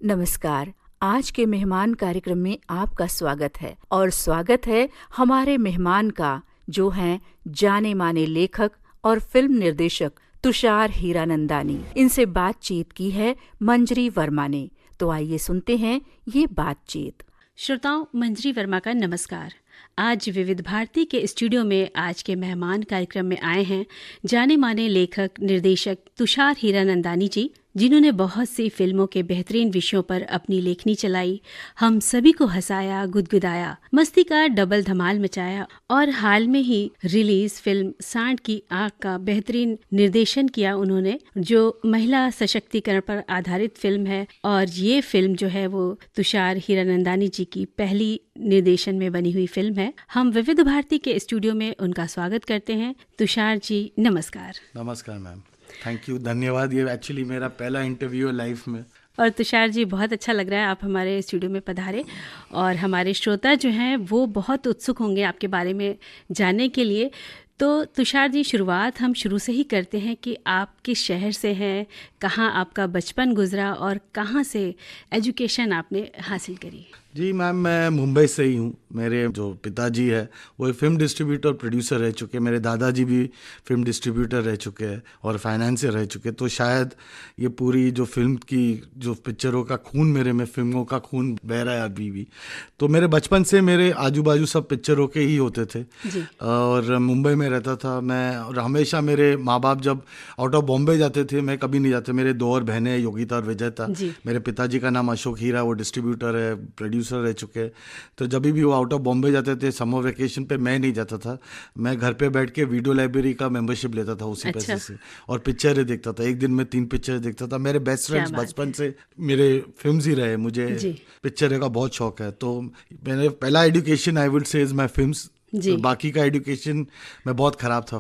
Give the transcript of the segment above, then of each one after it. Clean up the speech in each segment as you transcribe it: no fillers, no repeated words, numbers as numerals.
नमस्कार। आज के मेहमान कार्यक्रम में आपका स्वागत है और स्वागत है हमारे मेहमान का जो हैं जाने माने लेखक और फिल्म निर्देशक तुषार हीरानंदानी। इनसे बातचीत की है मंजरी वर्मा ने। तो आइए सुनते हैं ये बातचीत। श्रोताओं, मंजरी वर्मा का नमस्कार। आज विविध भारती के स्टूडियो में आज के मेहमान कार्यक्रम में आए हैं जाने माने लेखक निर्देशक तुषार हीरानंदानी जी, जिन्होंने बहुत सी फिल्मों के बेहतरीन विषयों पर अपनी लेखनी चलाई, हम सभी को हंसाया, गुदगुदाया, मस्ती का डबल धमाल मचाया और हाल में ही रिलीज फिल्म सांड की आंख का बेहतरीन निर्देशन किया उन्होंने, जो महिला सशक्तिकरण पर आधारित फिल्म है। और ये फिल्म जो है वो तुषार हीरानंदानी जी की पहली निर्देशन में बनी हुई फिल्म है। हम विविध भारती के स्टूडियो में उनका स्वागत करते हैं। तुषार जी नमस्कार। नमस्कार मैम, थैंक यू, धन्यवाद। ये एक्चुअली मेरा पहला इंटरव्यू है लाइफ में। और तुषार जी, बहुत अच्छा लग रहा है आप हमारे स्टूडियो में पधारे और हमारे श्रोता जो हैं वो बहुत उत्सुक होंगे आपके बारे में जानने के लिए। तो तुषार जी, शुरुआत हम शुरू से ही करते हैं कि आप किस शहर से हैं, कहाँ आपका बचपन गुजरा और कहाँ से एजुकेशन आपने हासिल करी? जी मैम, मैं मुंबई से ही हूँ। मेरे जो पिताजी है वो फिल्म डिस्ट्रीब्यूटर प्रोड्यूसर रह चुके, मेरे दादाजी भी फिल्म डिस्ट्रीब्यूटर रह चुके हैं और फाइनेंसर रह चुके। तो शायद ये पूरी जो फिल्म की जो पिक्चरों का खून मेरे में, फिल्मों का खून बह रहा है अभी भी। तो मेरे बचपन से मेरे आजू बाजू सब पिक्चरों के ही होते थे और मुंबई में रहता था मैं। और हमेशा मेरे माँ बाप जब आउट ऑफ बॉम्बे जाते थे, मैं कभी नहीं जाते। मेरे दो और बहनें, योगिता और विजेता। मेरे पिताजी का नाम अशोक हीरा, वो डिस्ट्रीब्यूटर है, प्रोड्यूसर रह चुके। तो जब भी वो आउट ऑफ बॉम्बे जाते थे समर वेकेशन पे, मैं नहीं जाता था। मैं घर पे बैठ के वीडियो लाइब्रेरी का मेंबरशिप लेता था उसी पैसे से और पिक्चरें देखता था। एक दिन में 3 पिक्चर देखता था। मेरे बेस्ट फ्रेंड्स बचपन से मेरे फिल्म्स ही रहे। मुझे पिक्चर का बहुत शौक है। तो मैंने पहला education I would say is my films. तो बाकी का एजुकेशन मैं बहुत खराब था।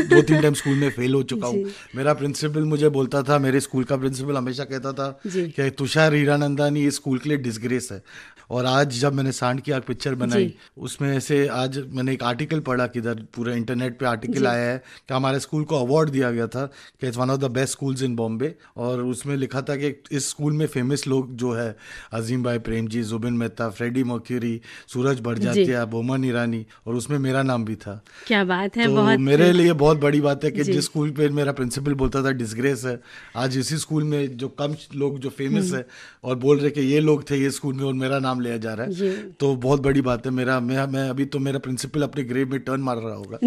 2-3 टाइम स्कूल में फेल हो चुका हूँ। मेरा प्रिंसिपल मुझे बोलता था, मेरे स्कूल का प्रिंसिपल हमेशा कहता था कि तुषार हीरानंदानी इस स्कूल के लिए डिसग्रेस है। और आज जब मैंने सांड की आंख पिक्चर बनाई, उसमें से आज मैंने एक आर्टिकल पढ़ा, किधर पूरे इंटरनेट पे आर्टिकल आया है कि हमारे स्कूल को अवार्ड दिया गया था कि it's one of the best schools in Bombay. और उसमें लिखा था कि इस स्कूल में फेमस लोग जो है अजीम भाई प्रेम जी, जुबिन मेहता, फ्रेडी मर्क्यूरी, सूरज बड़जात्या, बोमन ईरानी, और उसमें मेरा नाम भी था। क्या बात है। तो बहुत मेरे लिए बहुत बड़ी बात है कि जिस स्कूल पे मेरा प्रिंसिपल बोलता था डिसग्रेस है, आज इसी स्कूल में जो कम लोग जो फेमस है और बोल रहे कि ये लोग थे ये स्कूल में और मेरा नाम लिया जा रहा है, तो बहुत बड़ी बात है। मैं अभी तो मेरा प्रिंसिपल अपने ग्रेव में टर्न मार रहा होगा।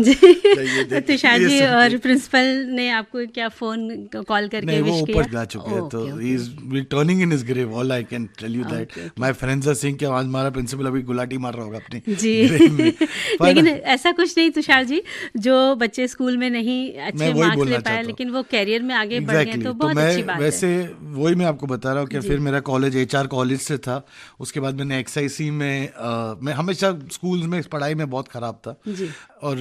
तुषार जी, और प्रिंसिपल ने आपको क्या फोन कॉल करके विश किया? वो ऊपर जा चुके हैं, तो he is returning in his grave. All I can tell you that my friends are saying कि आज हमारा प्रिंसिपल अभी गुलाटी मार रहा होगा अपने ग्रेव में। लेकिन ऐसा कुछ नहीं तुषार जी, जो बच्चे स्कूल में नहीं अच्छे मार्क्स ले पाए लेकिन वो कैरियर में आगे बढ़ गए, तो बहुत अच्छी बात है। वैसे वही मैं आपको बता रहा हूँ कि फिर मेरा कॉलेज HR कॉलेज से था। उसके बाद मैंने XIC में मैं हमेशा स्कूल में पढ़ाई में बहुत खराब था और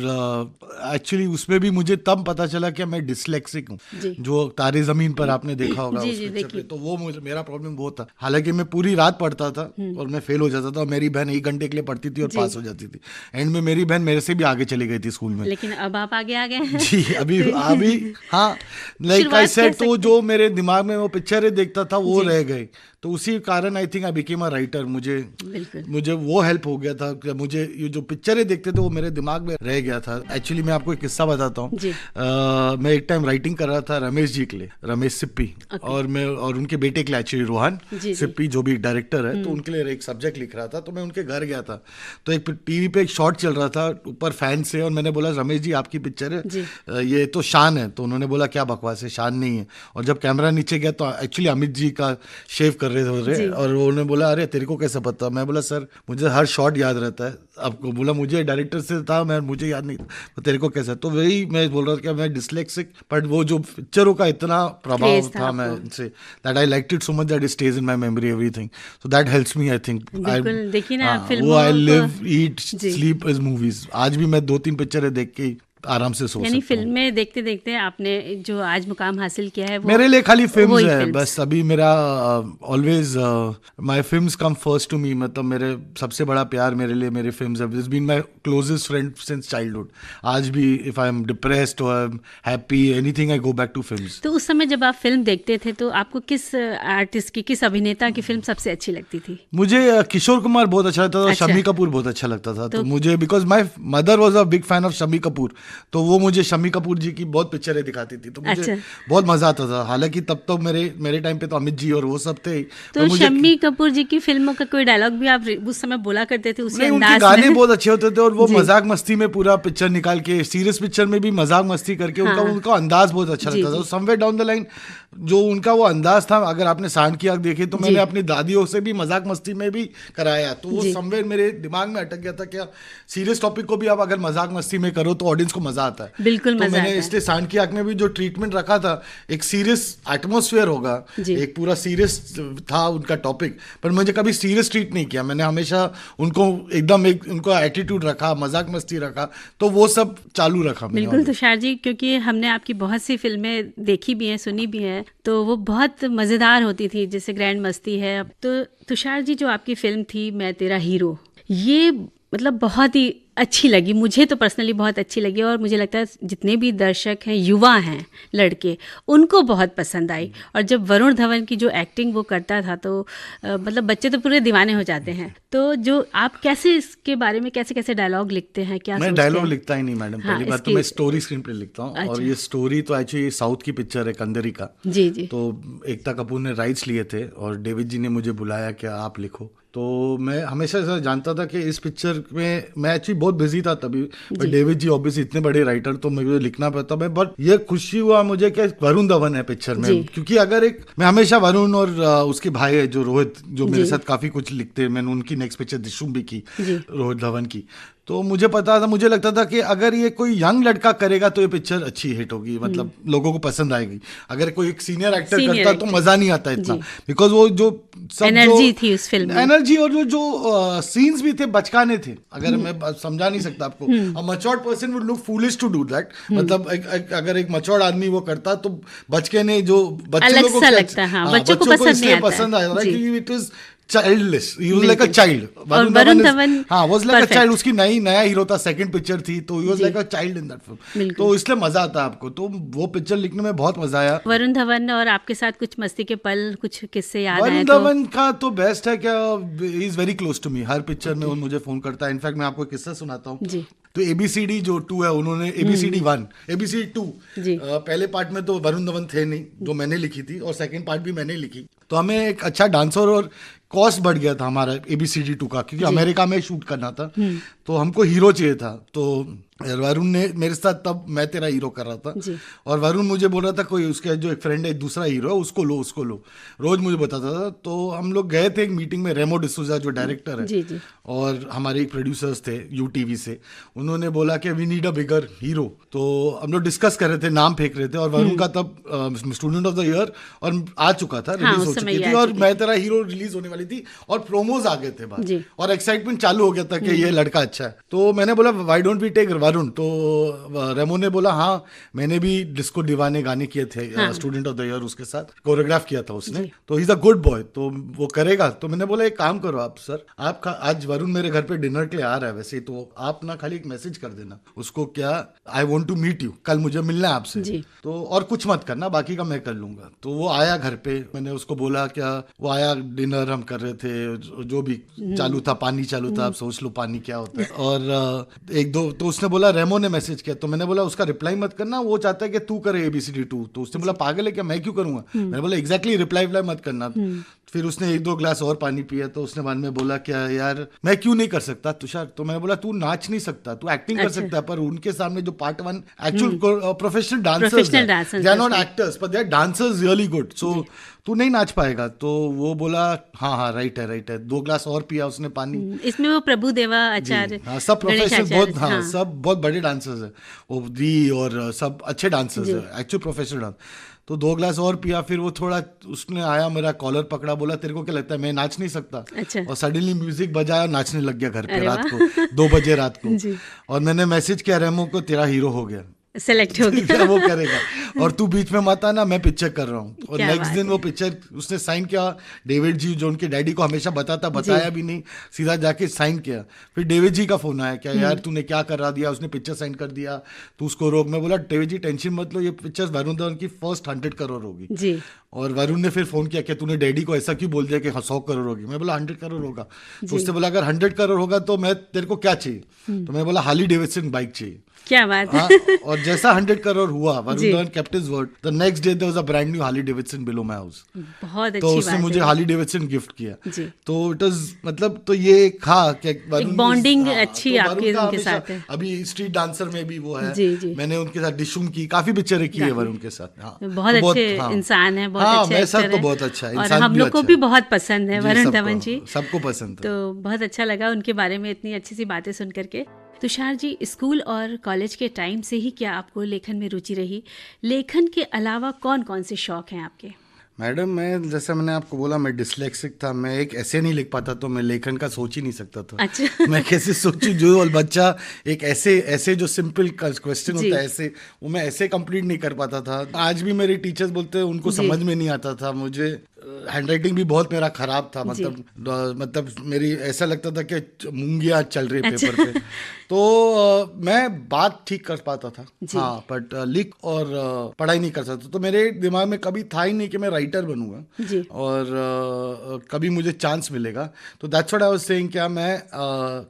एक्चुअली उसमें भी मुझे तब पता चला कि मैं डिसलेक्सिक हूँ, जो तारे जमीन पर आपने देखा होगा उस पिक्चर पे। तो वो मेरा प्रॉब्लम वो था। हालांकि मैं पूरी रात पढ़ता था और मैं फेल हो जाता था और मेरी बहन 1 घंटे के लिए पढ़ती थी और पास हो जाती थी। एंड में मेरी बहन मेरे से भी आगे चली गई थी स्कूल में। लेकिन अब आप आगे आ गए हैं। जी, अभी हाँ, लाइक आई सेड, तो जो मेरे दिमाग में वो पिक्चरें देखता था वो रह गए। तो उसी कारण I think I became a writer. मुझे वो हेल्प हो गया था कि मुझे ये जो पिक्चरें देखते थे वो मेरे दिमाग में रह गया था। एक्चुअली मैं आपको एक किस्सा बताता हूँ। मैं एक टाइम राइटिंग कर रहा था रमेश जी के लिए, रमेश सिप्पी, और मैं और उनके बेटे के लिए एक्चुअली रोहन सिप्पी जो भी डायरेक्टर है, तो उनके लिए एक सब्जेक्ट लिख रहा था। तो मैं उनके घर गया था, तो एक टीवी पे एक शॉट चल रहा था ऊपर फैन से, और मैंने बोला रमेश जी आपकी पिक्चर है ये तो शान है। तो उन्होंने बोला क्या बकवास है, शान नहीं है। और जब कैमरा नीचे गया तो एक्चुअली अमित जी का शेव कर रहे थे और उन्होंने बोला अरे तेरे को कैसे पता? मैं बोला सर मुझे हर शॉट याद रहता है। आपको बोला मुझे डायरेक्टर से था, मुझे याद नहीं था, तो तेरे को कैसा? तो वही मैं बोल रहा था कि मैं डिसलेक्सिक, बट वो जो पिक्चरों का इतना प्रभाव था मैं say that I liked it so much that it stage in my memory everything, so that helps me I think. देखिए ना, वो I live eat sleep is movies. आज भी मैं 2-3 पिक्चरें देख के आराम से सो सकता यानी हूँ। फिल्में देखते देखते आपने जो आज मुकाम हासिल किया है वो मेरे लिए खाली फिल्म्स वही है फिल्म्स। बस। अभी मेरा always my films come first to me. मतलब मेरे सबसे बड़ा प्यार मेरे लिए मेरे फिल्म्स है। It's been my closest friend since childhood. आज भी इफ आई एम डिप्रेस्ड और I am happy anything I go back to films. तो उस समय जब आप फिल्म देखते थे तो आपको किस आर्टिस्ट की, किस अभिनेता की फिल्म सबसे अच्छी लगती थी? मुझे किशोर कुमार बहुत अच्छा लगता था। अच्छा। शम्मी कपूर बहुत अच्छा लगता था। तो मुझे because my mother was a big fan of Shammi Kapoor, तो वो मुझे शम्मी कपूर जी की बहुत पिक्चरें दिखाती थी, तो मुझे अच्छा। बहुत मजा आता था। हालांकि तब तो मेरे टाइम पे तो अमित जी और वो सब थे ही। तो शम्मी कपूर जी की फिल्मों का कोई डायलॉग भी आप उस समय बोला करते थे उसी नहीं, उनके अंदाज गाने में? बहुत अच्छे होते थे और वो जी। मजाक मस्ती में पूरा पिक्चर निकाल के, सीरियस पिक्चर में भी मजाक मस्ती करके उनका अंदाज बहुत अच्छा जी, लगता था। जी। समवेयर डाउन द लाइन जो उनका वो अंदाज था, अगर आपने सांड की आंख देखी तो मैंने अपनी दादियों से भी मजाक मस्ती में भी कराया, तो वो समवेयर मेरे दिमाग में अटक गया था क्या सीरियस टॉपिक को भी आप अगर मजाक मस्ती में करो तो ऑडियंस को मजा आता है। बिल्कुल तो मजा मैंने आता है। इसलिए सांड की आंख में भी जो ट्रीटमेंट रखा था, एक सीरियस एटमोस्फेयर होगा, एक पूरा सीरियस था उनका टॉपिक, पर मुझे कभी सीरियस ट्रीट नहीं किया। मैंने हमेशा उनको एकदम एक उनका एटीट्यूड रखा, मजाक मस्ती रखा, तो वो सब चालू रखा मैंने। बिल्कुल तुषार जी, क्योंकि हमने आपकी बहुत सी फिल्में देखी भी हैं, सुनी भी हैं, तो वो बहुत मज़ेदार होती थी, जैसे ग्रैंड मस्ती है। तो तुषार जी, जो आपकी फिल्म थी मैं तेरा हीरो, ये मतलब बहुत ही अच्छी लगी मुझे, तो पर्सनली बहुत अच्छी लगी, और मुझे लगता है जितने भी दर्शक हैं, युवा हैं लड़के, उनको बहुत पसंद आई। और जब वरुण धवन की जो एक्टिंग वो करता था तो मतलब बच्चे तो पूरे दीवाने हो जाते हैं। तो जो आप कैसे इसके बारे में कैसे कैसे डायलॉग लिखते हैं, क्या मैं डायलॉग लिखता ही नहीं मैडम। हाँ, पहली बात तो मैं स्टोरी स्क्रीन पे लिखता हूँ। अच्छा। और ये स्टोरी तो एक्चुअली साउथ की पिक्चर है, कंदरी का। जी जी। तो एकता कपूर ने राइट्स लिए थे और डेविड जी ने मुझे बुलाया कि आप लिखो। तो मैं हमेशा ऐसा जानता था कि इस पिक्चर में मैं एक्चुअली बहुत बिजी था तभी, पर डेविड जी ऑब्वियसली इतने बड़े राइटर, तो मुझे लिखना पड़ता। मैं बट ये खुशी हुआ मुझे कि वरुण धवन है पिक्चर में, क्योंकि अगर एक मैं हमेशा वरुण और उसके भाई है जो रोहित, जो मेरे साथ काफी कुछ लिखते हैं, मैंने उनकी नेक्स्ट पिक्चर दिशुम भी की, रोहित धवन की। तो मुझे पता था, मुझे लगता था कि अगर ये कोई यंग लड़का करेगा तो ये पिक्चर अच्छी हिट होगी, मतलब लोगों को पसंद आएगी। अगर कोई एक सीनियर एक्टर करता तो मजा नहीं आता इतना, बिकॉज वो जो सब एनर्जी थी उस फिल्म में, एनर्जी और जो सीन्स भी थे बचकाने थे। अगर मैं समझा नहीं सकता आपको, a matured person would look foolish to do that. मतलब अगर एक मैच्योर्ड आदमी वो करता तो बचकाने जो बच्चे लोगों को लगता है, बच्चों को पसंद आया था क्योंकि it is childless. He was like a child. Varun Dhawan हाँ, was like a child. उसकी नया हीरो था, सेकंड पिक्चर थी, तो he was like a child in that film. तो इसलिए मजा आता है आपको। तो वो पिक्चर लिखने में बहुत मजा आया। वरुण धवन और आपके साथ कुछ मस्ती के पल, कुछ किस्से याद आए? वरुण धवन का तो बेस्ट है क्या, he is very close to me. Her picture में वो मुझे फोन करता है। इनफैक्ट मैं आपको किस्सा सुनाता हूँ। तो ABCD जो 2 है, उन्होंने ABCD 1, ABCD 2 पहले पार्ट में तो वरुण धवन थे नहीं, जो मैंने लिखी थी, और सेकंड पार्ट भी मैंने लिखी। तो हमें एक अच्छा डांसर और कॉस्ट बढ़ गया था हमारा ABCD 2 का, क्योंकि अमेरिका में शूट करना था, तो हमको हीरो चाहिए था। तो वरुण ने मेरे साथ तब मैं तेरा हीरो कर रहा था, और वरुण मुझे बोल रहा था कोई उसका जो एक फ्रेंड है, दूसरा हीरो है, उसको लो, रोज मुझे बताता था। तो हम लोग गए थे एक मीटिंग में, रेमो डिसूजा जो डायरेक्टर है और हमारे एक प्रोड्यूसर्स थे UTV से, उन्होंने बोला कि we need a bigger hero. तो हम लोग डिस्कस कर रहे थे, नाम फेंक रहे थे, और वरुण का तब स्टूडेंट ऑफ द ईयर और आ चुका था, रिलीज हो चुकी थी, और मैं तेरा हीरो रिलीज होने वाली थी, और प्रोमोज आ गए थे बाहर, और एक्साइटमेंट चालू हो गया था कि ये लड़का अच्छा है। तो मैंने बोला why don't we take Varun. तो रेमो ने बोला हाँ, मैंने भी डिस्को दीवाने गाने किए थे, स्टूडेंट ऑफ द ईयर उसके साथ कोरियोग्राफ किया था उसने, तो he is a good boy, तो वो करेगा। तो मैंने बोला एक काम करो आप सर, आप आज वरुण मेरे घर पे डिनर के लिए आ रहा है वैसे, तो आप ना खाली एक मैसेज कर देना उसको, क्या I want to meet you, कल मुझे मिलना है आपसे, तो और कुछ मत करना, बाकी का मैं कर लूंगा। तो वो आया घर पे, मैंने उसको बोला क्या, वो आया, डिनर हम कर रहे थे, जो भी चालू था, पानी चालू था, आप सोच लो पानी क्या होता है। और एक दो तो उसने बोला, रेमो ने मैसेज किया, तो मैंने बोला उसका रिप्लाई मत करना, वो चाहता है कि तू करे ABCD 2। तो उसने बोला पागल है क्या, मैं क्यों करूंगा। मैंने बोला एग्जैक्टली रिप्लाई मत करना। फिर उसने 1-2 ग्लास और पानी पिया, तो उसने बाद में बोला क्या यार मैं क्यों नहीं कर सकता तुषार। तो मैंने बोला तू नाच नहीं सकता, तू एक्टिंग कर सकता है, पर उनके सामने जो part 1 actual professional dancers, they are not actors but they are dancers really good, so तू नहीं नाच पाएगा। तो वो बोला हाँ राइट है। 2 ग्लास और पिया उसने पानी। इसमें वो प्रभु देवा आचार्य, हाँ, सब प्रोफेशनल बहुत, हाँ सब बहुत बड़े डांसर्स है, वो दी और सब अच्छे डांसर्स है, एक्चुअल प्रोफेशनल डांस। तो 2 ग्लास और पिया, फिर वो थोड़ा उसने आया, मेरा कॉलर पकड़ा, बोला तेरे को क्या लगता है मैं नाच नहीं सकता? अच्छा। और सडनली म्यूजिक बजाया, नाचने लग गया घर पे अरे रात वाह। को 2 बजे रात को। जी। और मैंने मैसेज किया रेमो को, तेरा हीरो हो गया, सेलेक्ट हो गया। क्या वो करेगा, और तू बीच में मत आना, मैं पिक्चर कर रहा हूँ। और क्या नेक्स्ट बात दिन है। वो पिक्चर उसने साइन किया, डेविड जी जो उनके डैडी को हमेशा बताया भी नहीं, सीधा जाके साइन किया। फिर डेविड जी का फोन आया, क्या यार तूने क्या करा दिया, उसने पिक्चर साइन कर दिया, तू उसको रोक। मैं बोला डेविड जी टेंशन मत लो, ये पिक्चर वरुण धवन की फर्स्ट 100 करोड़ होगी। जी। और वरुण ने फिर फोन किया कि तूने डैडी को ऐसा क्यों बोल दिया कि 100 करोड़ होगी? मैं बोला 100 करोड़ होगा। तो उसने बोला अगर 100 करोड़ होगा तो मैं तेरे को क्या चाहिए? तो मैं बोला हार्ली डेविडसन बाइक चाहिए। क्या बात है। हाँ, और जैसा 100 करोड़ हुआ, Varun Dhawan kept his word, the next day there was a brand new Harley Davidson below my house. बहुत अच्छी तो बात उसने मुझे है। हार्ली डेविडसन गिफ्ट किया। जी। तो इट वाज मतलब, तो ये हाँ कि एक बॉन्डिंग अच्छी आपके उनके साथ है। अभी स्ट्रीट डांसर में भी वो है। जी, जी। मैंने उनके साथ डिशुम की काफी पिक्चरें की है वरुण के साथ। हाँ, बहुत तो अच्छे हाँ। इंसान है, बहुत हाँ, अच्छे वैसा एक्टर तो है। बहुत अच्छा है, और इंसान हम भी लोग को अच्छा भी है। बहुत पसंद है जी, वरुण सबको, धवन जी। सबको पसंद है। तो बहुत अच्छा लगा उनके बारे में इतनी अच्छी सी बातें सुन करके। तुषार जी, स्कूल और कॉलेज के टाइम से ही क्या आपको लेखन में रुचि रही? लेखन के अलावा कौन कौन से शौक हैं आपके? मैडम, मैं जैसा मैंने आपको बोला, मैं डिसलेक्सिक था, मैं एक ऐसे नहीं लिख पाता, तो मैं लेखन का सोच ही नहीं सकता था। अच्छा। मैं कैसे सोचूं, जो बच्चा एक ऐसे जो सिंपल क्वेश्चन होता है ऐसे, वो मैं ऐसे कंप्लीट नहीं कर पाता था। आज भी मेरे टीचर्स बोलते हैं उनको समझ में नहीं आता था। मुझे हैंडराइटिंग भी बहुत मेरा खराब था, मतलब मेरी ऐसा लगता था कि मूंगियाँ चल रही पेपर पे। तो मैं बात ठीक कर पाता था, हाँ, बट लिख और पढ़ाई नहीं कर सकता। तो मेरे दिमाग में कभी था ही नहीं कि मैं राइटर बनूंगा और कभी मुझे चांस मिलेगा। तो that's what I was saying, क्या मैं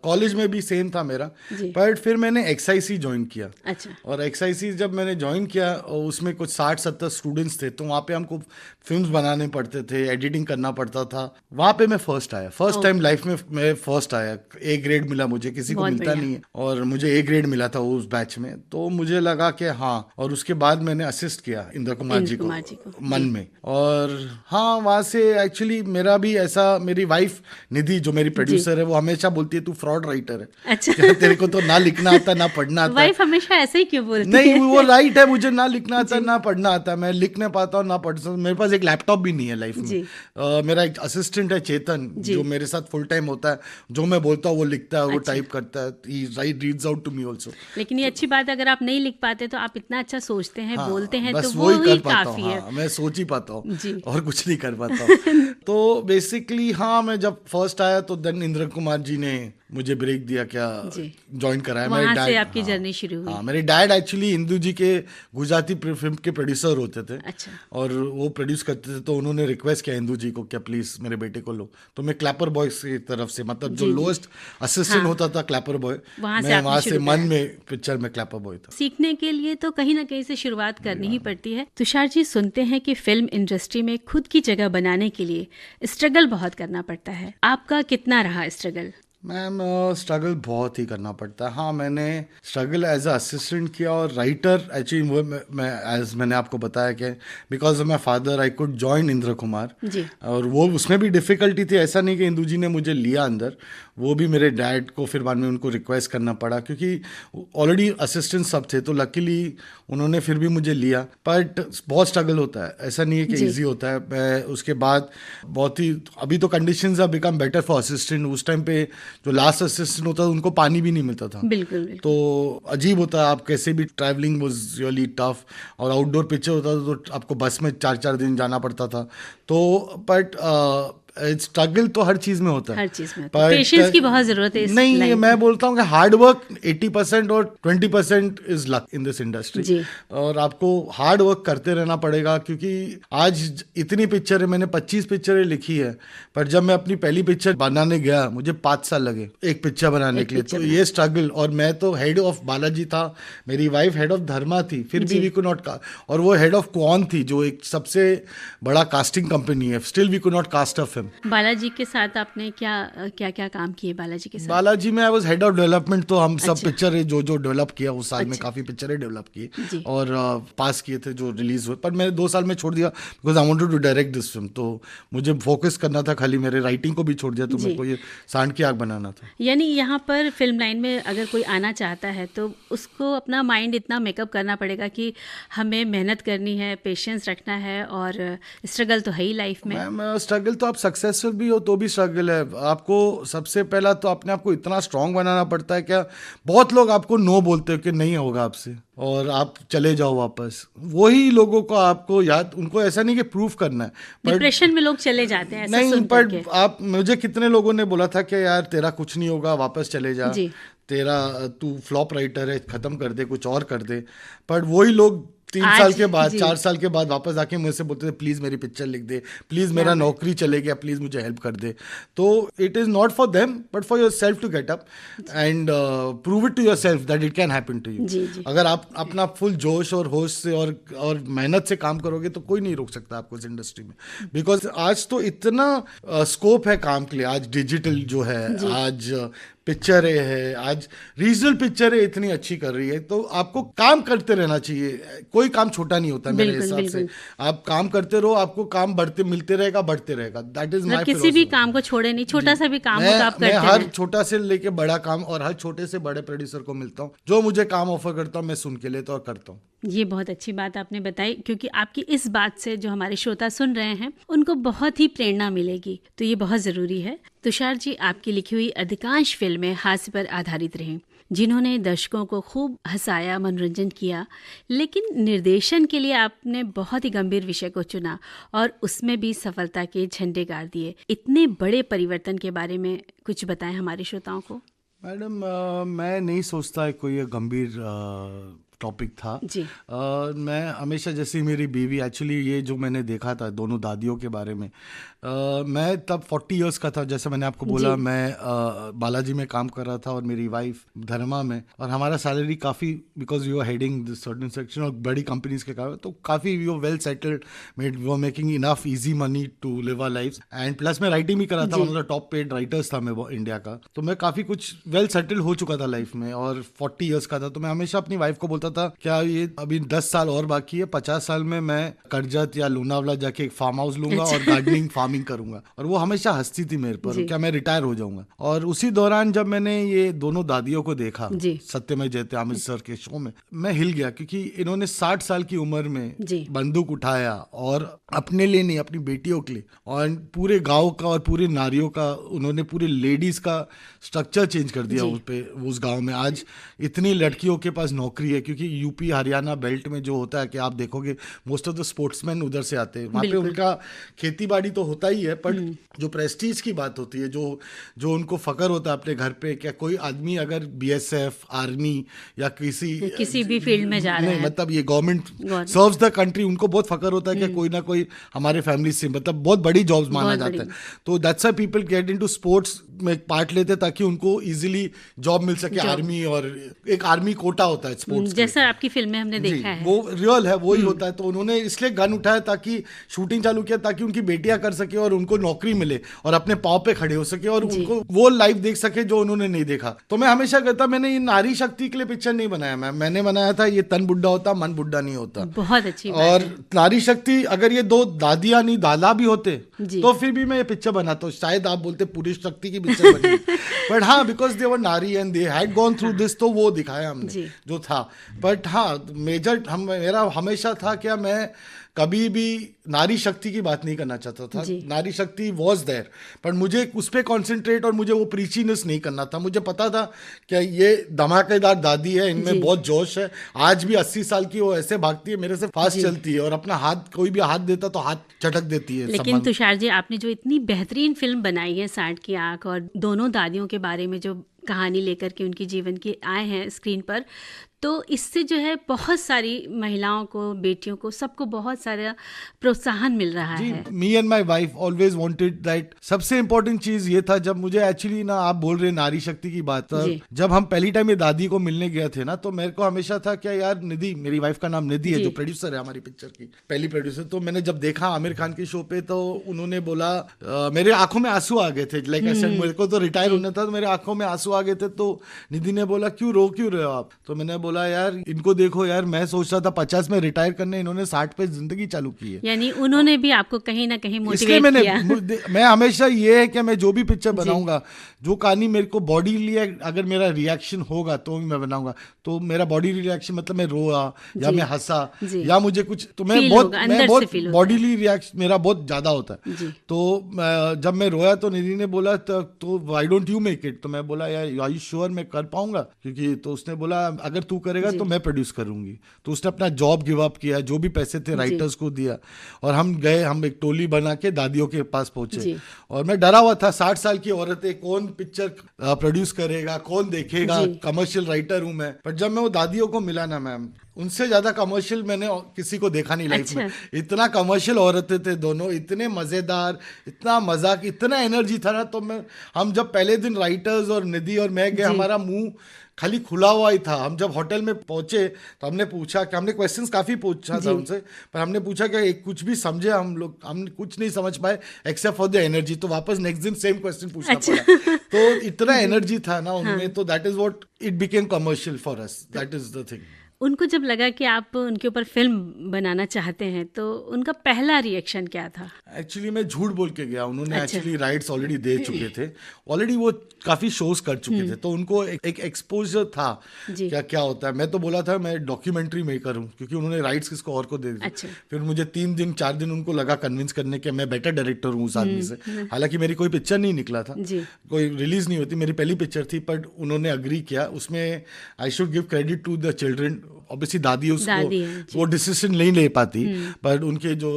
कॉलेज में भी सेम था मेरा, बट फिर मैंने XIC ज्वाइन किया। अच्छा। और XIC जब मैंने ज्वाइन किया, उसमें कुछ 60-70 स्टूडेंट्स थे, तो वहाँ पे हमको फिल्म्स बनाने पड़ते थे, एडिटिंग करना पड़ता था। वहाँ पे मैं फर्स्ट आया, फर्स्ट टाइम लाइफ में मैं फर्स्ट आया। A ग्रेड मिला मुझे, किसी को मिलता नहीं है, और मुझे A ग्रेड मिला था उस बैच में। तो मुझे लगा कि हाँ, और उसके बाद मैंने असिस्ट किया इंद्र कुमार जी को मन में। और हाँ, वहाँ से एक्चुअली मेरा भी ऐसा, मेरी वाइफ निधि जो मेरी प्रोड्यूसर है, वो हमेशा बोलती है तू फ्रॉड राइटर है। अच्छा। तेरे को तो ना लिखना आता ना पढ़ना आता। वाइफ हमेशा ऐसे ही क्यों बोलती नहीं, है? वो राइट है, मुझे ना लिखना आता ना पढ़ना आता। मैं लिख नहीं पाता हूँ ना पढ़ सकता। मेरे पास एक लैपटॉप भी नहीं है लाइफ में। मेरा एक असिस्टेंट है चेतन, जो मेरे साथ फुल टाइम होता है, जो मैं बोलता हूँ वो लिखता है, वो टाइप करता है, he reads out to me also. लेकिन ये अच्छी बात है, अगर आप नहीं लिख पाते तो आप इतना अच्छा सोचते हैं, बोलते हैं, बस तो वो ही काफी है। हाँ, मैं सोच ही पाता हूँ और कुछ नहीं कर पाता हूँ। तो बेसिकली हाँ, मैं जब फर्स्ट आया तो देन इंद्र कुमार जी ने मुझे ब्रेक दिया, क्या ज्वाइन कराया। वहाँ से आपकी जर्नी शुरू हुई। हाँ, मेरे डैड एक्चुअली हिंदू जी के गुजराती फिल्म के प्रोड्यूसर होते थे। अच्छा। और वो प्रोड्यूस करते थे, तो उन्होंने रिक्वेस्ट किया हिंदू जी को, क्या प्लीज मेरे बेटे को लो। तो मैं क्लैपर बॉय की तरफ से, मतलब जो लोएस्ट असिस्टेंट होता था क्लैपर बॉय, मैं वहाँ से मन में पिक्चर में क्लैपर बॉय था। सीखने के लिए तो कहीं ना कहीं से शुरुआत करनी ही पड़ती है। तुषार जी, सुनते हैं कि फिल्म इंडस्ट्री में खुद की जगह बनाने के लिए स्ट्रगल बहुत करना पड़ता है। आपका कितना रहा स्ट्रगल? मैम, स्ट्रगल बहुत ही करना पड़ता है। हाँ, मैंने स्ट्रगल एज अ असिस्टेंट किया, और राइटर एक्चुअली वो मैं एज मैंने आपको बताया कि because of my father I could join Indra Kumar ji. और वो उसमें भी डिफ़िकल्टी थी। ऐसा नहीं कि इंदू जी ने मुझे लिया अंदर, वो भी मेरे डैड को फिर बाद में उनको रिक्वेस्ट करना पड़ा, क्योंकि ऑलरेडी असिस्टेंट सब थे, तो लकीली उन्होंने फिर भी मुझे लिया। बट बहुत स्ट्रगल होता है, ऐसा नहीं है कि ईजी होता है। मैं उसके बाद बहुत ही, अभी तो conditions are become better for assistant. उस टाइम पे जो लास्ट असिस्टेंट होता था उनको पानी भी नहीं मिलता था। बिल्कुल। तो अजीब होता है, आप कैसे भी, ट्रैवलिंग वाज रियली टफ। और आउटडोर पिक्चर होता था तो आपको बस में 4-4 दिन जाना पड़ता था। तो बट स्ट्रगल तो हर चीज में होता है, हर चीज में पेशेंस की बहुत जरूरत है। नहीं, मैं बोलता हूँ कि हार्ड वर्क 80% और 20% is luck in this industry. और आपको हार्ड वर्क करते रहना पड़ेगा, क्योंकि आज इतनी पिक्चरें, मैंने 25 पिक्चरें लिखी है, पर जब मैं अपनी पहली पिक्चर बनाने गया मुझे 5 साल लगे एक पिक्चर बनाने के लिए। तो ये स्ट्रगल, और मैं तो हेड ऑफ बालाजी था, मेरी वाइफ हेड ऑफ धर्मा थी, फिर भी वी कुड नॉट, और वो हेड ऑफ क्वान थी, जो एक सबसे बड़ा कास्टिंग कंपनी है, still we could not cast a film. Film. Balaji के साथ आपने क्या क्या काम किए बालाजी के साथ? बालाजी में I was head of development, तो हम सब अच्छा। पिक्चर जो डेवलप किया उस साल में अच्छा। काफ़ी पिक्चरें डेवलप की जी। और पास किए थे जो रिलीज हुए, पर मैंने 2 साल में छोड़ दिया because I wanted to direct this film. तो मुझे फोकस करना था, खाली मेरे राइटिंग को भी छोड़ दिया, तो जी। मेरे को ये सांड की आग बनाना था। यानी यहाँ पर फिल्म लाइन में अगर कोई आना चाहता है तो उसको अपना माइंड इतना मेकअप करना पड़ेगा कि हमें मेहनत करनी है, पेशेंस रखना है, और स्ट्रगल तो है ही लाइफ में। मैम स्ट्रगल तो आप सक्सेसफुल भी हो तो भी स्ट्रगल है। आपको सबसे पहला तो अपने आप को इतना स्ट्रांग बनाना पड़ता है। क्या बहुत लोग आपको नो बोलते हैं कि नहीं होगा आपसे और आप चले जाओ वापस, वही लोगों को आपको याद, उनको ऐसा नहीं कि प्रूफ करना है, डिप्रेशन में लोग चले जाते हैं ऐसा नहीं, सुन पर करके। आप, मुझे कितने लोगों ने बोला था कि यार तेरा कुछ नहीं होगा, वापस चले जा, जी। तेरा तू फ्लॉप राइटर है, खत्म कर दे, कुछ और कर दे। पर वही लोग 3 आज, साल के बाद, जी। 4 साल के बाद वापस आके मुझसे बोलते थे प्लीज मेरी पिक्चर लिख दे, प्लीज मेरा नौकरी चले गया, प्लीज मुझे हेल्प कर दे। तो it is not for them but for yourself to get up and prove it to yourself that it can happen to you. जी, जी। अगर आप अपना फुल जोश और होश से और मेहनत से काम करोगे तो कोई नहीं रोक सकता आपको इस इंडस्ट्री में। बिकॉज आज तो इतना स्कोप है काम के लिए, आज डिजिटल जो है, आज पिक्चरें है, आज रीजनल पिक्चरें इतनी अच्छी कर रही है, तो आपको काम करते रहना चाहिए। कोई काम छोटा नहीं होता मेरे हिसाब से। आप काम करते रहो, आपको काम मिलते रहेगा, बढ़ते रहेगा। दैट इज माय किसी भी काम को छोड़े नहीं, छोटा सा भी काम हो तो आप करते मैं हर रहें। छोटा से लेके बड़ा काम और हर छोटे से बड़े प्रोड्यूसर को मिलता हूँ, जो मुझे काम ऑफर करता हूँ मैं सुन के लेता हूँ और करता हूँ। ये बहुत अच्छी बात आपने बताई, क्योंकि आपकी इस बात से जो हमारे श्रोता सुन रहे हैं उनको बहुत ही प्रेरणा मिलेगी, तो ये बहुत ज़रूरी है। तुषार जी, आपकी लिखी हुई अधिकांश फिल्में हास्य पर आधारित रहीं, जिन्होंने दर्शकों को खूब हंसाया, मनोरंजन किया, लेकिन निर्देशन के लिए आपने बहुत ही गंभीर विषय को चुना और उसमें भी सफलता के झंडे गाड़ दिए। इतने बड़े परिवर्तन के बारे में कुछ बताएं हमारे श्रोताओं को। मैडम मैं नहीं सोचता है कोई गंभीर टॉपिक था जी। मैं हमेशा, जैसे मेरी बीवी, एक्चुअली ये जो मैंने देखा था दोनों दादियों के बारे में, मैं तब 40 इयर्स का था, जैसे मैंने आपको बोला। मैं बालाजी में काम कर रहा था और मेरी वाइफ धर्मा में, और हमारा सैलरी काफ़ी, because we were heading this certain section और बड़ी कंपनीज के कारण, तो काफ़ी we were well settled, we were making enough easy money to live our life, and plus मैं राइटिंग भी कर रहा था, मतलब टॉप पेड राइटर्स था मैं वो इंडिया का, तो मैं काफ़ी कुछ वेल सेटल्ड हो चुका था लाइफ में, और 40 इयर्स का था। तो मैं हमेशा अपनी वाइफ को बोलता था क्या ये अभी 10 साल और बाकी है, 50 साल में मैं करजत या लोनावला जाके एक फार्म हाउस लूंगा और गार्डनिंग फार्मिंग करूंगा। और वो हमेशा हंसती थी मेरे पर, क्या मैं रिटायर हो जाऊंगा। और उसी दौरान जब मैंने ये दोनों दादियों को देखा सत्यमेव जयते अमित सर के शो में, मैं हिल गया, क्योंकि इन्होंने 60 साल की उम्र में बंदूक उठाया और अपने लिए नहीं, अपनी बेटियों के लिए, और पूरे गाँव का और पूरे नारियों का, उन्होंने पूरे लेडीज का स्ट्रक्चर चेंज कर दिया उस गाँव में। आज इतनी लड़कियों के पास नौकरी है, क्योंकि यूपी हरियाणा बेल्ट में जो होता है कि आप देखोगे मोस्ट ऑफ द स्पोर्ट्समैन उधर से आते हैं, वहाँ पे उनका खेती बाड़ी तो होता ही है, पर जो प्रेस्टीज की बात होती है, जो उनको फकर होता है अपने घर पे, क्या कोई आदमी अगर बीएसएफ, आर्मी या किसी भी फील्ड में जा रहा है, मतलब ये गवर्नमेंट सर्व्स द कंट्री, उनको बहुत फकर होता है कि कोई ना कोई हमारे फैमिली से, मतलब बहुत बड़ी जॉब्स माना जाता है। तो that's why people get into sports में पार्ट लेते ताकि उनको इजीली जॉब मिल सके। आर्मी, और एक आर्मी कोटा होता है स्पोर्ट्स, जैसा आपकी फिल्म में हमने देखा है, वो रियल है, वो ही होता है। तो उन्होंने इसलिए गन उठाया ताकि शूटिंग चालू किया, ताकि उनकी बेटियां कर सके और उनको नौकरी मिले और अपने पांव पे खड़े हो सके और उनको वो लाइफ देख सके जो उन्होंने नहीं देखा। तो मैं हमेशा कहता, मैंने ये नारी शक्ति के लिए पिक्चर नहीं बनाया, मैंने बनाया था ये तन बुड्ढा होता मन बुड्ढा नहीं होता। बहुत अच्छी बात और नारी शक्ति, अगर ये दो दादियां नहीं दादा भी होते तो फिर भी मैं ये पिक्चर बनाता हूँ। शायद आप बोलते पुरुष शक्ति की पिक्चर बनी, बट हाँ, बिकॉज दे वर नारी and they had gone through this, तो वो दिखाया हमने जो था। बट हाँ, मेजर मेरा हमेशा था क्या, मैं कभी भी नारी शक्ति की बात नहीं करना चाहता था। नारी शक्ति वॉज देयर, पर मुझे उस पर कॉन्सेंट्रेट और मुझे वो प्रीचीनेस नहीं करना था। मुझे पता था कि ये धमाकेदार दादी है, इनमें बहुत जोश है, आज भी 80 साल की वो ऐसे भागती है, मेरे से फास्ट चलती है, और अपना हाथ, कोई भी हाथ देता तो हाथ चटक देती है। लेकिन तुषार जी, आपने जो इतनी बेहतरीन फिल्म बनाई है सांड की आंख, और दोनों दादियों के बारे में जो कहानी लेकर के उनकी जीवन की आए हैं स्क्रीन पर, तो इससे जो है बहुत सारी महिलाओं को, बेटियों को, सबको बहुत सारा प्रोत्साहन मिल रहा है। Me and my wife always wanted that. सबसे इम्पोर्टेंट चीज ये था, जब मुझे एक्चुअली ना, आप बोल रहे नारी शक्ति की बात, जब हम पहली टाइम ये दादी को मिलने गए थे ना, तो मेरे को हमेशा था क्या यार, निधि, मेरी वाइफ का नाम निधि है, जो प्रोड्यूसर है हमारी पिक्चर की, पहली प्रोड्यूसर। तो मैंने जब देखा आमिर खान के शो पे, तो उन्होंने बोला, मेरे आंखों में आंसू आ गए थे, लाइक ऐसे, मेरे को तो रिटायर होना था, तो मेरे आंखों में आंसू आ गए थे। तो निधि ने बोला क्यों रो क्यों रहे हो आप? तो मैंने बोला यार इनको देखो यार, मैं सोच रहा था 50 में रिटायर करने, इन्होंने 60 पे जिंदगी चालू की है। यानी उन्होंने भी आपको कहीं ना कहीं मोटिवेट किया। मैं हमेशा ये है कि मैं जो भी पिक्चर बनाऊंगा, जो कहानी मेरे को बॉडी लिए, अगर मेरा रिएक्शन होगा तो मैं बनाऊंगा। तो मेरा बॉडी रिएक्शन मतलब मैं रोया या मैं हंसा या मुझे कुछ, तो मैं बहुत बॉडीली रिएक्शन मेरा बहुत ज्यादा होता है। तो जब मैं रोया तो निधि ने बोला तो why don't you make it? तो मैं बोला यार आर यू श्योर मैं कर पाऊंगा? क्योंकि तो उसने बोला अगर तू करेगा तो मैं प्रोड्यूस करूंगी। तो उसने अपना जॉब गिव अप किया, जो भी पैसे थे राइटर्स को दिया, और हम गए, हम एक टोली बना के दादियों के पास पहुंचे। और मैं डरा हुआ था, 60 साल की औरतें, कौन पिक्चर प्रोड्यूस करेगा, कौन देखेगा, कमर्शियल राइटर हूं मैं। पर जब मैं वो दादियों को मिला ना मैम, उनसे ज्यादा कमर्शियल मैंने किसी को देखा नहीं लाइफ में। इतना कमर्शियल औरतें थे दोनों, इतने मजेदार, इतना मजाक, इतना एनर्जी था ना। तो हम जब पहले दिन राइटर्स और निधि और मैं गए, हमारा मुंह खाली खुला हुआ ही था। हम जब होटल में पहुंचे तो हमने पूछा कि, हमने क्वेश्चंस काफी पूछा था उनसे, पर हमने पूछा कि कुछ भी समझे हम कुछ नहीं समझ पाए एक्सेप्ट फॉर द एनर्जी। तो वापस नेक्स्ट दिन सेम क्वेश्चन पूछना पड़ा। तो इतना एनर्जी था ना उनमें, तो that is what it became commercial for us, that is the thing. उनको जब लगा कि आप उनके ऊपर फिल्म बनाना चाहते हैं, तो उनका पहला रिएक्शन क्या था? एक्चुअली मैं झूठ बोल के गया। उन्होंने एक्चुअली राइट्स ऑलरेडी दे चुके थे, ऑलरेडी वो काफी शोज कर चुके थे, तो उनको एक एक्सपोजर था क्या क्या होता है। मैं तो बोला था मैं डॉक्यूमेंट्री मेकर हूँ, क्योंकि उन्होंने राइट्स किसको और को दे दी। फिर मुझे 3 दिन 4 दिन उनको लगा कन्विंस करने के मैं बेटर डायरेक्टर हूँ उस आदमी से। हालांकि मेरी कोई पिक्चर नहीं निकला था, कोई रिलीज नहीं होती, मेरी पहली पिक्चर थी, बट उन्होंने अग्री किया। उसमें I should give credit to the children. Obviously दादी उसको वो डिसीजन नहीं ले पाती, पर उनके जो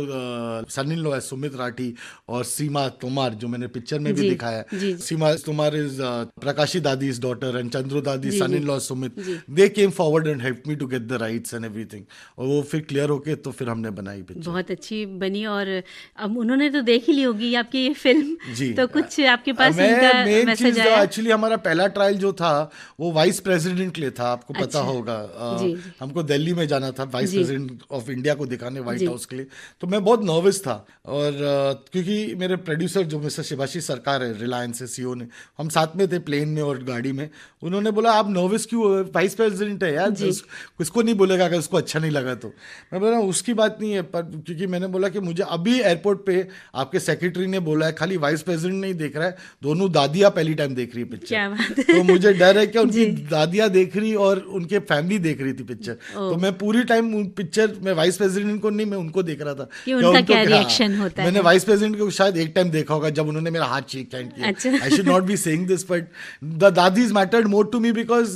सन इन लॉ है सुमित राठी और सीमा तोमार, जो मैंने पिक्चर में भी दिखाया है, सीमा तोमार इज प्रकाशी दादी is daughter and Chandro Dadi son in law Sumit, they came forward and help me to get the rights and everything. और वो फिर क्लियर होके तो फिर हमने बनाई पिक्चर, बहुत अच्छी बनी। और अब उन्होंने तो देख ही ली होगी आपकी ये फिल्म, तो कुछ आपके पास उनका मैसेज आया? एक्चुअली हमारा पहला ट्रायल जो था वो वाइस प्रेसिडेंट के लिए था, आपको पता होगा। हमको दिल्ली में जाना था वाइस प्रेसिडेंट ऑफ इंडिया को दिखाने व्हाइट हाउस के लिए। तो मैं बहुत नर्वस था, और क्योंकि मेरे प्रोड्यूसर जो मिस्टर शिवाशी सरकार है रिलायंस से, सीईओ ने, हम साथ में थे प्लेन में और गाड़ी में। उन्होंने बोला आप नर्वस क्यों, वाइस प्रेसिडेंट है यार, किसको नहीं बोलेगा अगर उसको अच्छा नहीं लगा तो। मैं बोला उसकी बात नहीं है, पर क्योंकि मैंने बोला कि मुझे अभी एयरपोर्ट पे आपके सेक्रेटरी ने बोला है खाली वाइस प्रेसिडेंट नहीं देख रहा है, दोनों दादियाँ पहली टाइम देख रही है पिक्चर। तो मुझे डर है कि उनकी दादियाँ देख रही और उनके फैमिली देख रही थी पिक्चर। तो मैं पूरी टाइम पिक्चर में वाइस प्रेसिडेंट को नहीं, मैं उनको देख रहा था कि उनका क्या रिएक्शन होता है। मैंने वाइस प्रेसिडेंट को शायद एक टाइम देखा होगा जब उन्होंने मेरा हाथ शेक हैंड किया। I should not be saying this, but the dadis mattered more to me because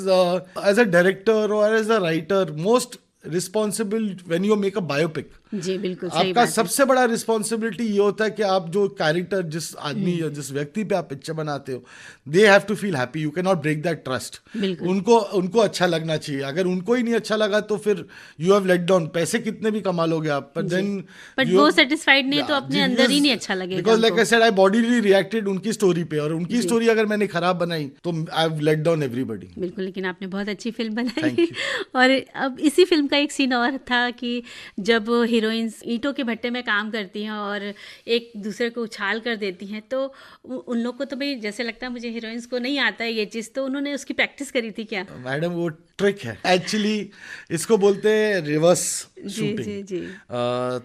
as a director और as a writer most responsible when you make a biopic. जी बिल्कुल सही आपका सबसे बड़ा रिस्पॉन्सिबिलिटी ये होता है कि आप जो कैरेक्टर, जिस आदमी या जिस व्यक्ति पे आप पिक्चर बनाते हो, they have to feel happy, you can not break that trust. उनको अच्छा लगना चाहिए, अगर उनको ही नहीं अच्छा लगा तो फिर यू हैव लेट डाउन। पैसे कितने भी कमा लोगे आप, पर देन वो सेटिस्फाइड नहीं तो अपने अंदर ही नहीं अच्छा लगेगा। Because like I said I bodily reacted उनकी स्टोरी पे, और उनकी स्टोरी अगर मैंने खराब बनाई तो I have let down everybody. बिल्कुल, लेकिन आपने बहुत अच्छी फिल्म बनाई। और अब इसी फिल्म का एक सीन और था कि जब हीरोइंस ईंटों के भट्टे में काम करती हैं और एक दूसरे को उछाल कर देती हैं, तो उन लोग को तो भाई जैसे लगता है मुझे हीरोइंस को नहीं आता है ये चीज़, तो उन्होंने उसकी प्रैक्टिस करी थी क्या? मैडम वो ट्रिक है एक्चुअली, इसको बोलते हैं रिवर्स शूटिंग।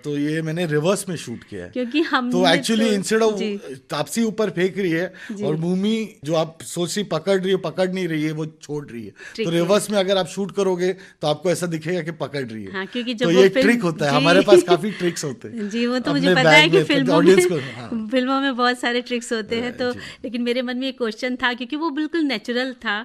तो ये मैंने रिवर्स में शूट किया है, क्योंकि हम तो एक्चुअली इंस्टेड ऑफ तापसी ऊपर फेंक रही है और भूमि जो आप सोच रही पकड़ रही है, पकड़ नहीं रही है, वो छोड़ रही है। तो रिवर्स में अगर आप शूट करोगे तो आपको ऐसा दिखेगा कि पकड़ रही है। हाँ, क्योंकि तो ये ट्रिक होता है, हमारे पास काफी ट्रिक्स होते हैं। जी, वो तो मुझे पता है कि फिल्मों में बहुत सारे ट्रिक्स होते हैं। तो लेकिन मेरे मन में एक क्वेश्चन था, क्योंकि वो बिल्कुल नेचुरल था।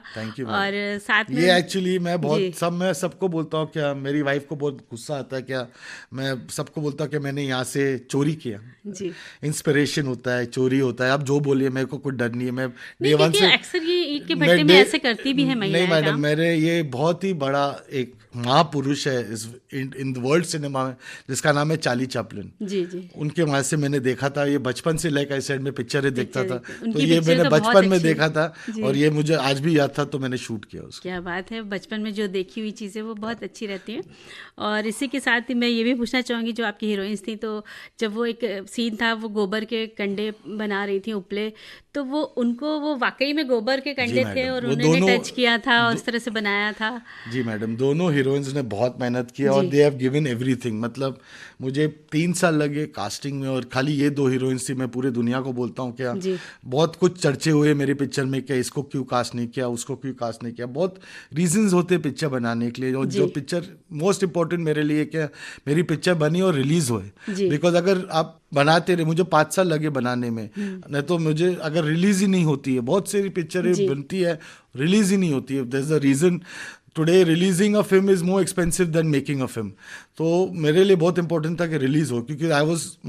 और साथ में ये एक्चुअली मैं बहुत मैं सबको बोलता हूँ क्या, मेरी वाइफ को बहुत गुस्सा आता है क्या, मैं सबको बोलता हूँ कि मैंने यहाँ से चोरी किया जी। इंस्पिरेशन होता है, चोरी होता है। आप जो बोलिए, मेरे को कुछ डर नहीं है। मैं नहीं, डे वन क्योंकि से अक्सर ये ईंट के भट्टे में ऐसे करती भी है नहीं महिलाएं मैडम, काम। मेरे ये बहुत ही बड़ा एक महापुरुष है इस इन द वर्ल्ड सिनेमा में, जिसका नाम है चार्ली चैपलिन। जी जी। उनके वहाँ से मैंने देखा था, ये बचपन से लाइक आई सेड में पिक्चरें देखता था, उनकी तो ये पिक्चर मैंने तो बहुत बचपन में अच्छी देखा था जी। और ये मुझे आज भी याद था, तो मैंने शूट किया उसको। क्या बात है, बचपन में जो देखी हुई चीज़ें वो बहुत अच्छी रहती हैं। और इसी के साथ ही मैं ये भी पूछना चाहूँगी, जो आपकी हीरोइंस थी, तो जब वो एक सीन था, वो गोबर के कंडे बना रही थी उपले, तो वो उनको वो वाकई में गोबर के कंडे थे मैडम, और वो उन्होंने दोनों- टच किया था और उस तरह से बनाया था। जी मैडम, दोनों हीरोइंस ने बहुत मेहनत किया और जी। They have given everything. मतलब मुझे 3 साल लगे कास्टिंग में, और खाली ये 2 हीरोइंस थी। मैं पूरी दुनिया को बोलता हूँ क्या, जी। बहुत कुछ चर्चे हुए मेरी पिक्चर में, क्या इसको क्यों कास्ट नहीं किया, उसको क्यों कास्ट नहीं किया। बहुत रीजंस होते हैं पिक्चर बनाने के लिए। और जी। जो पिक्चर मोस्ट इंपॉर्टेंट मेरे लिए क्या, मेरी पिक्चर बनी और रिलीज हुए। जी। बिकॉज अगर आप बनाते रहे, मुझे 5 साल लगे बनाने में, नहीं तो मुझे अगर रिलीज ही नहीं होती है, बहुत सारी पिक्चरें जी। बनती है, रिलीज ही नहीं होती है। There is a reason today releasing a film is more expensive than making a film. तो मेरे लिए बहुत इंपॉर्टेंट था कि रिलीज हो, क्योंकि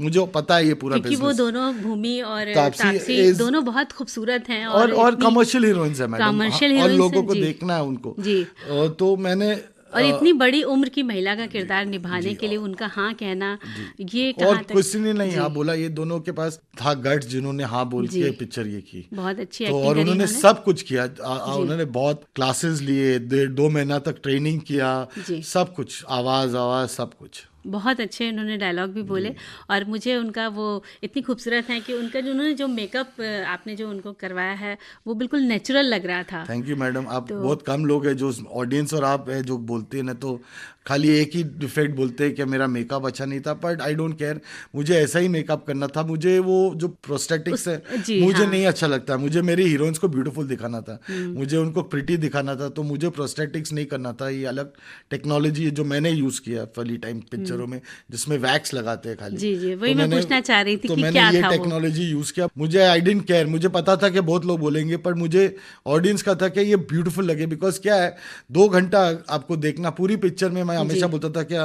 मुझे पता है ये पूरा क्योंकि वो बिजनेस। दोनों भूमि और तापसी तापसी is- दोनों बहुत खूबसूरत हैं और इतनी- कमर्शियल हीरोइंस है मैडम, कमर्शियल और हीरोइंस लोगों हैं, को जी। देखना है उनको। जी। तो मैंने और इतनी बड़ी उम्र की महिला का किरदार निभाने के लिए उनका हाँ कहना, ये और कहाँ तक कुछ नहीं हाँ बोला, ये दोनों के पास था गट्स, जिन्होंने हाँ बोल जी। के पिक्चर ये की। बहुत अच्छी तो एक्टिंग और करी उन्होंने उन्होंने। सब कुछ किया। उन्होंने बहुत क्लासेस लिए, 2 महीना तक ट्रेनिंग किया, जी। सब कुछ, आवाज सब कुछ। बहुत अच्छे उन्होंने डायलॉग भी बोले। और मुझे उनका वो इतनी खूबसूरत है कि उनका जो उन्होंने जो मेकअप आपने जो उनको करवाया है, वो बिल्कुल नेचुरल लग रहा था। Thank you madam. आप बहुत कम लोग हैं जो ऑडियंस और आप है जो बोलते हैं ना, तो खाली एक ही डिफेक्ट बोलते हैं कि मेरा मेकअप अच्छा नहीं था, बट आई डोंट केयर। मुझे ऐसा ही मेकअप करना था। मुझे वो जो प्रोस्थेटिक्स है, जी, मुझे हाँ। नहीं अच्छा लगता। मुझे मेरी हीरोइंस को ब्यूटीफुल दिखाना था, मुझे उनको प्रिटी दिखाना था, तो मुझे प्रोस्थेटिक्स नहीं करना था। ये अलग टेक्नोलॉजी है जो मैंने यूज किया फली टाइम पिक्चरों में, जिसमें वैक्स लगाते हैं खाली। जी जी, वही मैं पूछना चाह रही थी तो कि मैंने क्या ये था वो? टेक्नोलॉजी यूज किया। मुझे आई डिडंट केयर। मुझे पता था कि बहुत लोग बोलेंगे, पर मुझे ऑडियंस का था कि ये ब्यूटीफुल लगे। बिकॉज क्या है, 2 घंटा आपको देखना पूरी पिक्चर में। मैं हमेशा बोलता था क्या,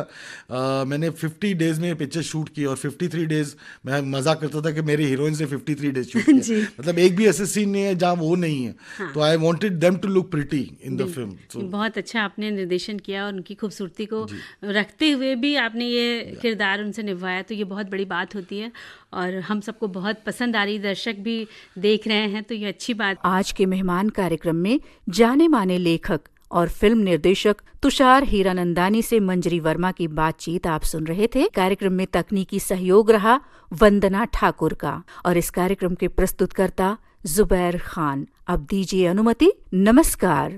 मैंने 50 डेज में पिक्चर शूट की और 53 डेज मैं मजाक करता था कि मेरी हीरोइन ने 53 डेज शूट किया। मतलब एक भी ऐसे सीन नहीं है जहाँ वो नहीं है। हाँ। तो I wanted them to look pretty in the film. बहुत अच्छा आपने निर्देशन किया और उनकी खूबसूरती को रखते हुए भी आपने ये किरदार उनसे निभाया, तो ये बहुत बड़ी बात होती है और हम सबको बहुत पसंद आ रही, दर्शक भी देख रहे हैं, तो ये अच्छी बात। आज के मेहमान कार्यक्रम में जाने माने लेखक और फिल्म निर्देशक तुषार हीरानंदानी से मंजरी वर्मा की बातचीत आप सुन रहे थे। कार्यक्रम में तकनीकी सहयोग रहा वंदना ठाकुर का और इस कार्यक्रम के प्रस्तुतकर्ता जुबैर खान। अब दीजिए अनुमति। नमस्कार।